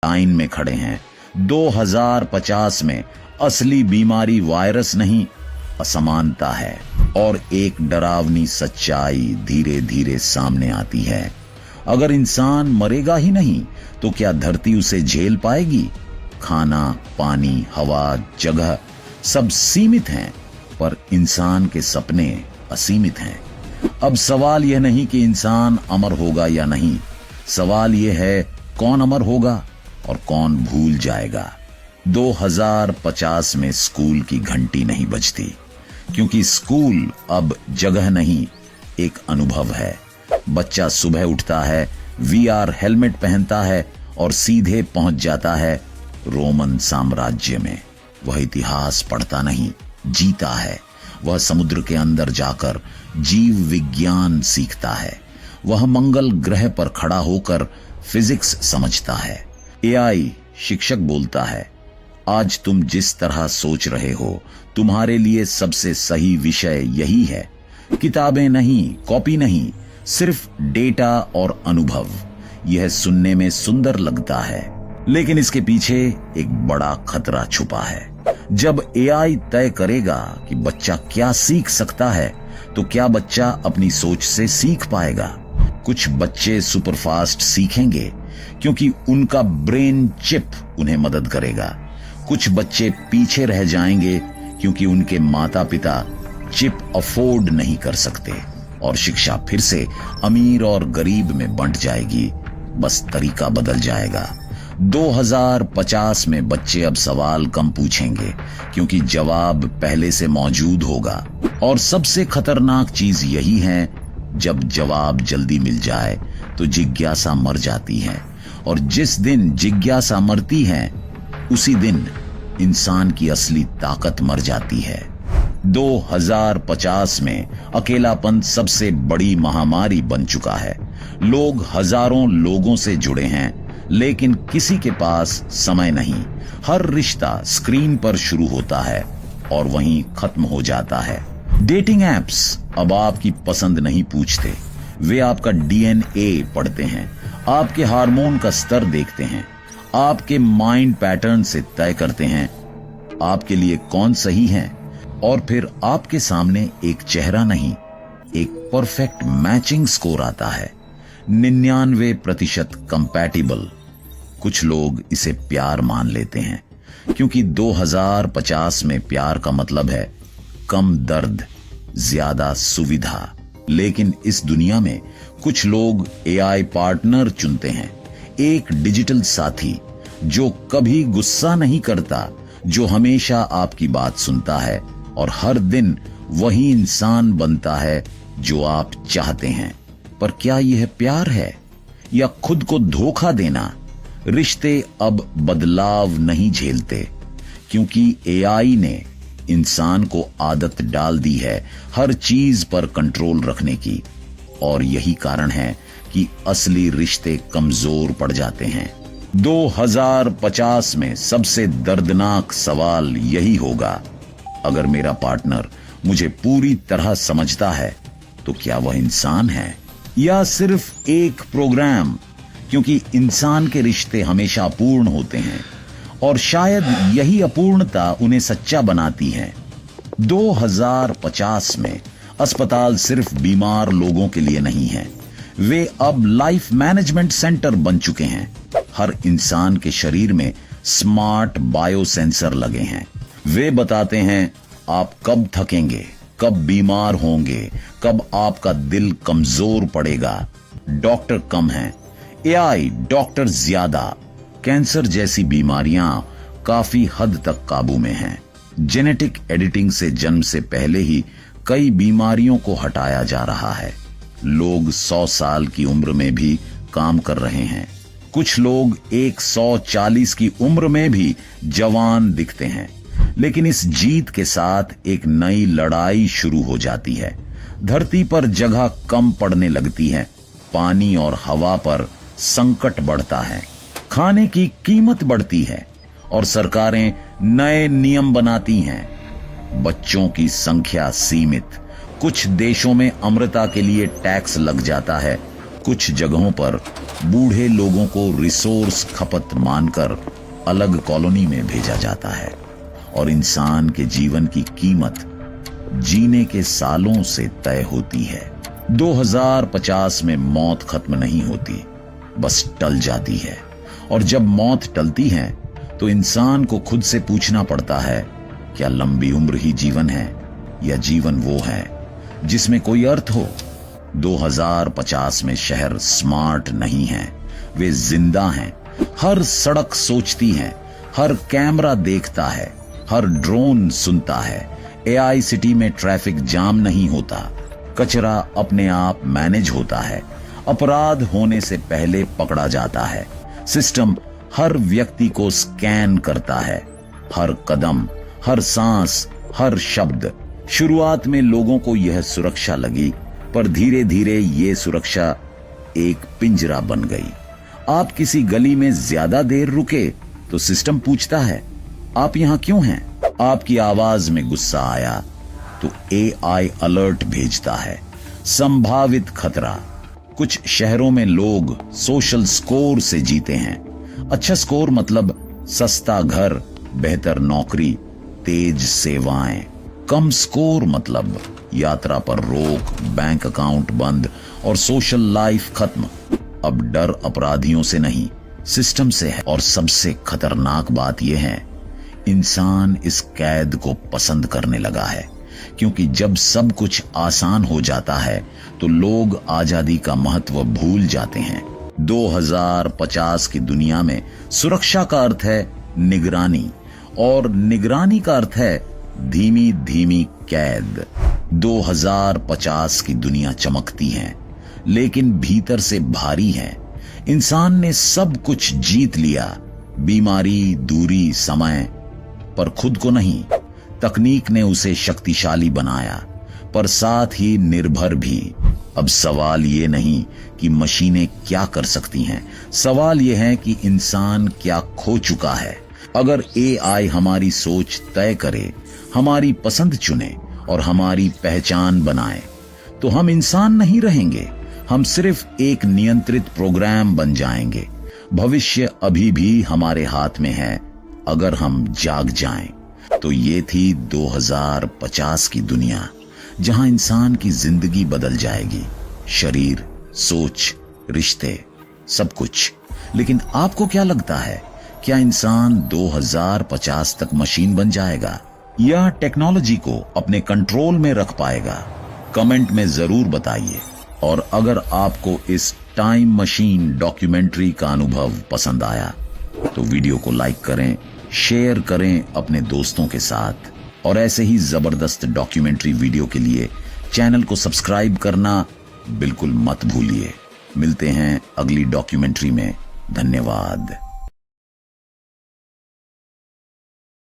Line में खड़े हैं। 2050 में असली बीमारी वायरस नहीं, असमानता है। और एक डरावनी सच्चाई धीरे धीरे सामने आती है। अगर इंसान मरेगा ही नहीं तो क्या धरती उसे झेल पाएगी? खाना, पानी, हवा, जगह सब सीमित हैं, पर इंसान के सपने असीमित हैं। अब सवाल यह नहीं कि इंसान अमर होगा या नहीं, सवाल यह है कौन अमर होगा और कौन भूल जाएगा। 2050 में स्कूल की घंटी नहीं बजती, क्योंकि स्कूल अब जगह नहीं, एक अनुभव है। बच्चा सुबह उठता है, VR हेलमेट पहनता है और सीधे पहुंच जाता है रोमन साम्राज्य में। वह इतिहास पढ़ता नहीं, जीता है। वह समुद्र के अंदर जाकर जीव विज्ञान सीखता है। वह मंगल ग्रह पर खड़ा होकर फिजिक्स समझता है। AI शिक्षक बोलता है, आज तुम जिस तरह सोच रहे हो तुम्हारे लिए सबसे सही विषय यही है। किताबें नहीं, कॉपी नहीं, सिर्फ डेटा और अनुभव। यह सुनने में सुंदर लगता है, लेकिन इसके पीछे एक बड़ा खतरा छुपा है। जब AI तय करेगा कि बच्चा क्या सीख सकता है, तो क्या बच्चा अपनी सोच से सीख पाएगा? कुछ बच्चे सुपरफास्ट सीखेंगे क्योंकि उनका ब्रेन चिप उन्हें मदद करेगा। कुछ बच्चे पीछे रह जाएंगे क्योंकि उनके माता पिता चिप अफोर्ड नहीं कर सकते, और शिक्षा फिर से अमीर और गरीब में बंट जाएगी, बस तरीका बदल जाएगा। 2050 में बच्चे अब सवाल कम पूछेंगे क्योंकि जवाब पहले से मौजूद होगा। और सबसे खतरनाक चीज यही है, जब जवाब जल्दी मिल जाए तो जिज्ञासा मर जाती है, और जिस दिन जिज्ञासा मरती है उसी दिन इंसान की असली ताकत मर जाती है। 2050 में अकेलापन सबसे बड़ी महामारी बन चुका है। लोग हजारों लोगों से जुड़े हैं, लेकिन किसी के पास समय नहीं। हर रिश्ता स्क्रीन पर शुरू होता है और वहीं खत्म हो जाता है। डेटिंग एप्स अब आपकी पसंद नहीं पूछते, वे आपका DNA पढ़ते हैं, आपके हार्मोन का स्तर देखते हैं, आपके माइंड पैटर्न से तय करते हैं आपके लिए कौन सही है। और फिर आपके सामने एक चेहरा नहीं, एक परफेक्ट मैचिंग स्कोर आता है, 99% कंपैटिबल। कुछ लोग इसे प्यार मान लेते हैं, क्योंकि 2050 में प्यार का मतलब है कम दर्द, ज्यादा सुविधा। लेकिन इस दुनिया में कुछ लोग AI पार्टनर चुनते हैं, एक डिजिटल साथी जो कभी गुस्सा नहीं करता, जो हमेशा आपकी बात सुनता है और हर दिन वही इंसान बनता है जो आप चाहते हैं। पर क्या यह प्यार है या खुद को धोखा देना? रिश्ते अब बदलाव नहीं झेलते, क्योंकि AI ने इंसान को आदत डाल दी है हर चीज पर कंट्रोल रखने की। और यही कारण है कि असली रिश्ते कमजोर पड़ जाते हैं। 2050 में सबसे दर्दनाक सवाल यही होगा, अगर मेरा पार्टनर मुझे पूरी तरह समझता है तो क्या वह इंसान है या सिर्फ एक प्रोग्राम? क्योंकि इंसान के रिश्ते हमेशा अपूर्ण होते हैं, और शायद यही अपूर्णता उन्हें सच्चा बनाती है। 2050 में अस्पताल सिर्फ बीमार लोगों के लिए नहीं है, वे अब लाइफ मैनेजमेंट सेंटर बन चुके हैं। हर इंसान के शरीर में स्मार्ट बायो सेंसर लगे हैं। वे बताते हैं आप कब थकेंगे, कब बीमार होंगे, कब आपका दिल कमजोर पड़ेगा। डॉक्टर कम हैं, AI डॉक्टर ज्यादा। कैंसर जैसी बीमारियां काफी हद तक काबू में हैं। जेनेटिक एडिटिंग से जन्म से पहले ही कई बीमारियों को हटाया जा रहा है। लोग 100 साल की उम्र में भी काम कर रहे हैं। कुछ लोग 140 की उम्र में भी जवान दिखते हैं। लेकिन इस जीत के साथ एक नई लड़ाई शुरू हो जाती है। धरती पर जगह कम पड़ने लगती है, पानी और हवा पर संकट बढ़ता है, खाने की कीमत बढ़ती है और सरकारें नए नियम बनाती हैं। बच्चों की संख्या सीमित, कुछ देशों में अमृता के लिए टैक्स लग जाता है, कुछ जगहों पर बूढ़े लोगों को रिसोर्स खपत मानकर अलग कॉलोनी में भेजा जाता है और इंसान के जीवन की कीमत जीने के सालों से तय होती है। 2050 में मौत खत्म नहीं होती, बस टल जाती है। और जब मौत टलती है तो इंसान को खुद से पूछना पड़ता है, क्या लंबी उम्र ही जीवन है या जीवन वो है जिसमें कोई अर्थ हो। 2050 में शहर स्मार्ट नहीं है, वे जिंदा हैं। हर सड़क सोचती है, हर कैमरा देखता है, हर ड्रोन सुनता है। एआई सिटी में ट्रैफिक जाम नहीं होता, कचरा अपने आप मैनेज होता है, अपराध होने से पहले पकड़ा जाता है। सिस्टम हर व्यक्ति को स्कैन करता है, हर कदम, हर सांस, हर शब्द। शुरुआत में लोगों को यह सुरक्षा लगी, पर धीरे धीरे ये सुरक्षा एक पिंजरा बन गई। आप किसी गली में ज्यादा देर रुके तो सिस्टम पूछता है, आप यहां क्यों हैं? आपकी आवाज में गुस्सा आया तो एआई अलर्ट भेजता है। संभावित खतरा। कुछ शहरों में लोग सोशल स्कोर से जीते हैं। अच्छा स्कोर मतलब सस्ता घर, बेहतर नौकरी, तेज सेवाएं। कम स्कोर मतलब यात्रा पर रोक, बैंक अकाउंट बंद और सोशल लाइफ खत्म। अब डर अपराधियों से नहीं, सिस्टम से है। और सबसे खतरनाक बात यह है, इंसान इस कैद को पसंद करने लगा है, क्योंकि जब सब कुछ आसान हो जाता है तो लोग आजादी का महत्व भूल जाते हैं। 2050 की दुनिया में सुरक्षा का अर्थ है निगरानी, और निगरानी का अर्थ है धीमी धीमी कैद। 2050 की दुनिया चमकती है, लेकिन भीतर से भारी है। इंसान ने सब कुछ जीत लिया, बीमारी, दूरी, समय, पर खुद को नहीं। तकनीक ने उसे शक्तिशाली बनाया, पर साथ ही निर्भर भी। अब सवाल ये नहीं कि मशीनें क्या कर सकती हैं, सवाल यह है कि इंसान क्या खो चुका है। अगर एआई हमारी सोच तय करे, हमारी पसंद चुने और हमारी पहचान बनाए, तो हम इंसान नहीं रहेंगे, हम सिर्फ एक नियंत्रित प्रोग्राम बन जाएंगे। भविष्य अभी भी हमारे हाथ में है, अगर हम जाग जाएं। तो ये थी 2050 की दुनिया, जहां इंसान की जिंदगी बदल जाएगी, शरीर, सोच, रिश्ते, सब कुछ। लेकिन आपको क्या लगता है, क्या इंसान 2050 तक मशीन बन जाएगा या टेक्नोलॉजी को अपने कंट्रोल में रख पाएगा? कमेंट में जरूर बताइए। और अगर आपको इस टाइम मशीन डॉक्यूमेंट्री का अनुभव पसंद आया तो वीडियो को लाइक करें, शेयर करें अपने दोस्तों के साथ, और ऐसे ही जबरदस्त डॉक्यूमेंट्री वीडियो के लिए चैनल को सब्सक्राइब करना बिल्कुल मत भूलिए। मिलते हैं अगली डॉक्यूमेंट्री में। धन्यवाद।